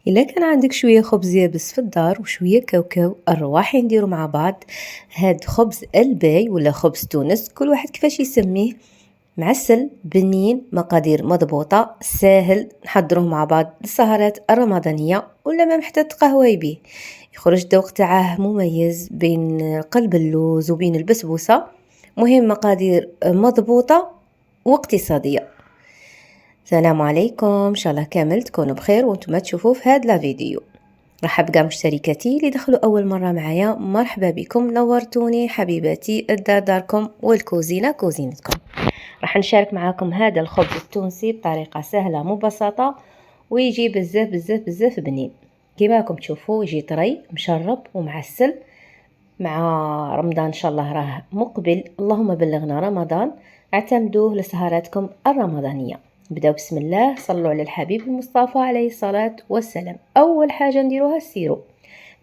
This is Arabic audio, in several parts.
إلا كان عندك شوية خبز يابس في الدار وشوية كاوكاو أرواحي نديرو مع بعض هاد خبز الباي ولا خبز تونس، كل واحد كيفاش يسميه. معسل بنين، مقادير مضبوطة، ساهل نحضروه مع بعض للسهرات الرمضانية ولا ما محتاج تقهوي بيه. يخرج ذوق تاعه مميز بين قلب اللوز وبين البسبوسة. مهم مقادير مضبوطة واقتصادية. السلام عليكم، ان شاء الله كامل تكونوا بخير وانتم تشوفوا في هذا الفيديو. رحب كاع مشتركاتي اللي دخلوا اول مره معايا، مرحبا بكم، نورتوني حبيباتي، الدار داركم والكوزينه كوزينتكم. راح نشارك معاكم هذا الخبز التونسي بطريقه سهله مبسطه ويجي بزاف بزاف بزاف بنين. كيما راكم تشوفوا يجي طري مشرب ومعسل مع رمضان، ان شاء الله راه مقبل، اللهم بلغنا رمضان. اعتمدوه لسهراتكم الرمضانيه. بداو بسم الله، صلوا على الحبيب المصطفى عليه الصلاة والسلام. أول حاجة نديروها السيرو.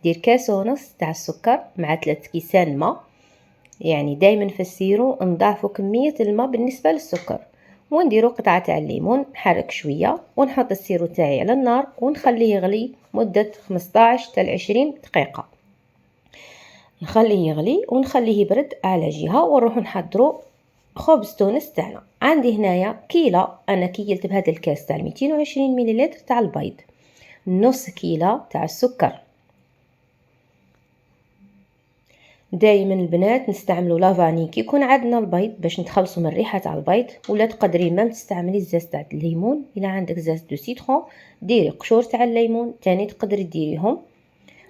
دير كاس ونص تاع السكر مع 3 كيسان ماء، يعني دايما في السيرو نضاعفوا كمية الماء بالنسبة للسكر. ونديرو قطعة تاع الليمون، نحرك شوية ونحط السيرو تاعي على النار ونخليه يغلي مدة 15 حتى 20 دقيقة. نخليه يغلي ونخليه يبرد على جهة ونروح نحضروا خبز تونس تاعنا. عندي هنايا كيلة، انا كيلت بهذا الكاس تاع 220 مليلتر تاع البيض، نص كيلة تاع السكر. دائما البنات نستعملوا لافاني كي يكون عندنا البيض باش نتخلصوا من الريحه تاع البيض، ولا تقدري ما تستعملي الزاز تاع الليمون. الا عندك زاز دو سيترون ديري قشور تاع الليمون تاني تقدري ديريهم.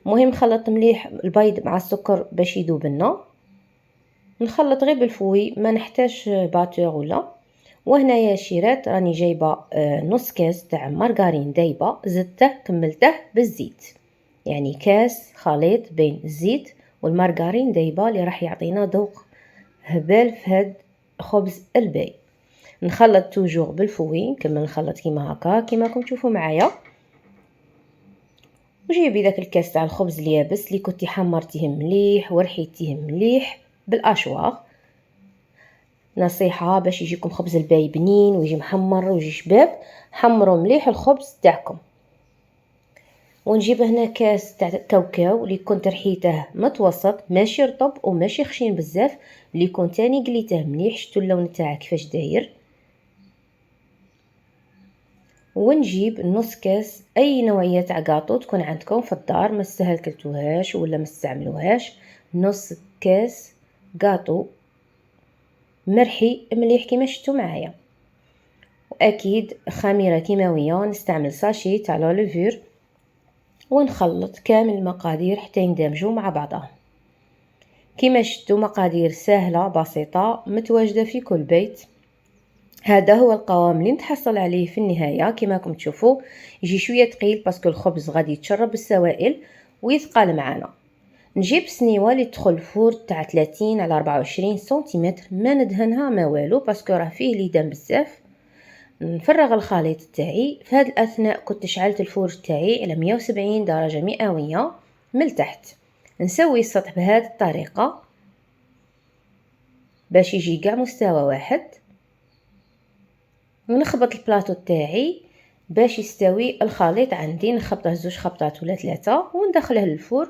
مهم نخلط مليح البيض مع السكر باش يذوب لنا. نخلط غير بالفوي، ما نحتاج باتور ولا. وهنايا شيرات راني جايبه نص كاس تاع مارغرين دايبه، زدته كملته بالزيت، يعني كاس خليط بين الزيت والمارغرين دايبه اللي راح يعطينا ذوق هبال في هاد خبز الباي. نخلط توجور بالفوي، نكمل نخلط كيما هكا كيما راكم تشوفوا معايا. وجيبي داك الكاس تاع الخبز اليابس اللي كنتي حمرتيه مليح ورحيتيه مليح بالاشواغ. نصيحة باش يجيكم خبز الباي بنين ويجي محمر ويجي شباب، حمروا مليح الخبز تاعكم. ونجيب هنا كاس تاع كاوكاو اللي كنت رحيته متوسط، ماشي رطب وماشي خشين بزاف، اللي كنت تاني قليته مليح. شتو اللون تاعه كيفاش داير. ونجيب نص كاس اي نوعيه تاع كاطو تكون عندكم في الدار، ما استهلكتوهاش ولا ما استعملوهاش. نص كاس كاطو مرحي مليح كيما شفتوا معايا. واكيد خميره كيماويه، نستعمل ساشي تاع لوليفور. ونخلط كامل المقادير حتى يندمجوا مع بعضهم. كيما شفتوا مقادير سهله بسيطه متواجده في كل بيت. هذا هو القوام اللي نتحصل عليه في النهايه. كيما راكم تشوفوا يجي شويه ثقيل باسكو الخبز غادي يتشرب السوائل ويثقل معنا. نجيب سنيوه اللي تدخل الفور تاع 30 على 24 سنتيمتر، ما ندهنها ما والو باسكو راه فيه ليدان بزاف. نفرغ الخليط تاعي. في هذا الاثناء كنت شعلت الفور تاعي على 170 درجه مئويه من التحت. نسوي السطح بهذه الطريقه باش يجي كاع مستوى واحد. ونخبط البلاطو تاعي باش يستوي الخليط عندي. نخبطه 2 خبطات ولا 3 وندخله للفور.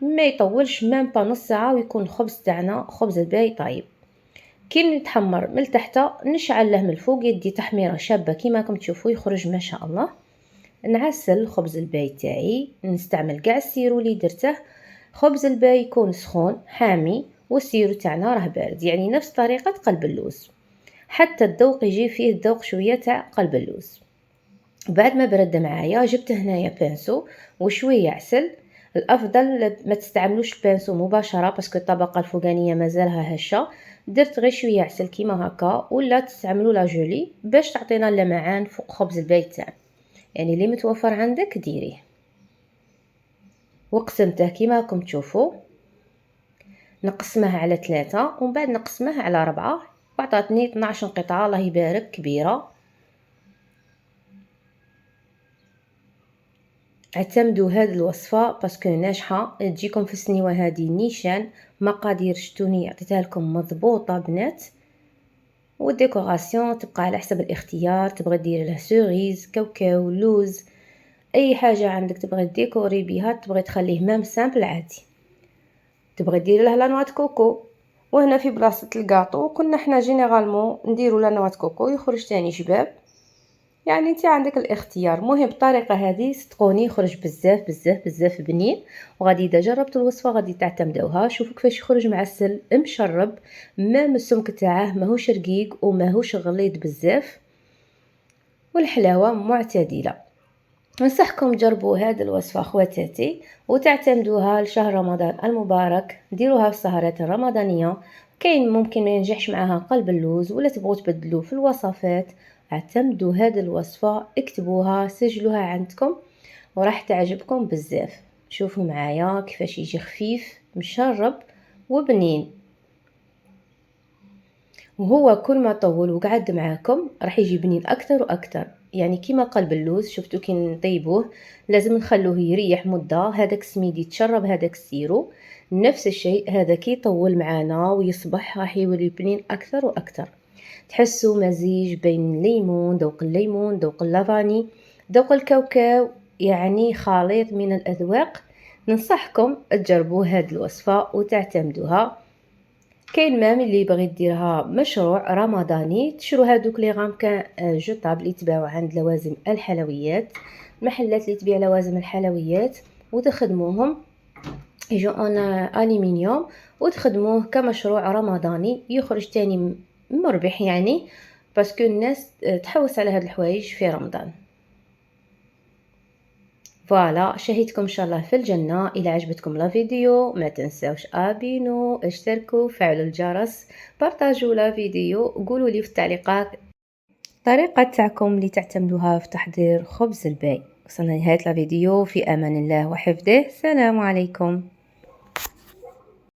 ما يطولش مام با نص ساعه ويكون الخبز تاعنا خبز الباي طيب. كي نتحمر من تحت نشعل له من الفوق، يدي تحميره شابه كيما راكم تشوفوا يخرج ما شاء الله. نعسل خبز الباي تاعي، نستعمل كاع السيرو اللي درته. خبز الباي يكون سخون حامي والسيرو تاعنا راه بارد، يعني نفس طريقه قلب اللوز، حتى الذوق يجي فيه الذوق شويه تاع قلب اللوز. بعد ما برد معايا جبت هنايا بانسو وشويه عسل. الافضل ما تستعملوش البانسو مباشره باسكو الطبقه الفوقانيه مازالها هشه. درت غير شويه عسل كيما هكا، ولا تستعملوا لا جولي باش تعطينا اللمعان فوق خبز الباي تاعنا، يعني اللي متوفر عندك ديريه. وقسمته كيما راكم تشوفوا، نقسمه على 3 ومن بعد نقسمه على 4 وعطاتني 12 قطعه الله يبارك كبيره. اعتمدوا هذه الوصفه باسكو ناجحه، تجيكم في السنيوه هذه نيشان. مقادير شتوني عطيتها لكم مضبوطه بنات. والديكوراسيون تبقى على حسب الاختيار، تبغي دير له سوريز كاوكاو لوز اي حاجه عندك تبغي ديكوري بيها، تبغي تخليه مام سامبل عادي، تبغي ديري له لا نوا كوكو. وهنا في بلاصه الكاطو كنا حنا جينيرالمون نديرو لا نوا كوكو يخرج تاني شباب، يعني انت عندك الاختيار. المهم بالطريقه هذه صدقوني يخرج بزاف بزاف بزاف بنين، وغادي اذا جربتوا الوصفه غادي تعتمدوها. شوفوا كيفاش يخرج معسل مشرب، ما السمك تاعه ماهوش رقيق وماهوش غليظ بزاف، والحلاوه معتدله. ننصحكم تجربوا هذه الوصفه خواتاتي وتعتمدوها لشهر رمضان المبارك. ديروها في السهرات الرمضانيه. كاين ممكن ما ينجحش معها قلب اللوز ولا تبغوا تبدلوا في الوصفات، اعتمدوا هذه الوصفه، اكتبوها سجلوها عندكم وراح تعجبكم بزاف. شوفوا معايا كيفاش يجي خفيف مشرب وبنين، وهو كل ما طول وقعد معاكم راح يجي بنين اكثر واكثر. يعني كيما قلب اللوز شفتوا كي نطيبوه لازم نخلوه يريح مده، هذاك السميد يتشرب هذاك السيرو. نفس الشيء هذا كي يطول معانا ويصبح راح يولي بنين اكثر واكثر. تحسوا مزيج بين الليمون، ذوق الليمون، ذوق اللافاني، ذوق الكاوكاو، يعني خليط من الاذواق. ننصحكم تجربوا هذه الوصفه وتعتمدوها. كاين مام اللي باغي ديرها مشروع رمضاني، تشرو هادوك لي غامكان جوطابل اللي يتباعوا عند لوازم الحلويات، المحلات اللي تبيع لوازم الحلويات، وتخدموهم يجو اون الومنيوم وتخدموه كمشروع رمضاني يخرج تاني مربح، يعني باسكو الناس تحوس على هاد الحوايج في رمضان. فوالا شهيتكم ان شاء الله في الجنه. الى عجبتكم لا فيديو ما تنساوش ابينو، اشتركوا، فعلوا الجرس، بارطاجوا لا فيديو، قولوا لي في التعليقات الطريقه تاعكم اللي تعتمدوها في تحضير خبز الباي. وصلنا لنهايه لا فيديو، في امان الله وحفظه، السلام عليكم.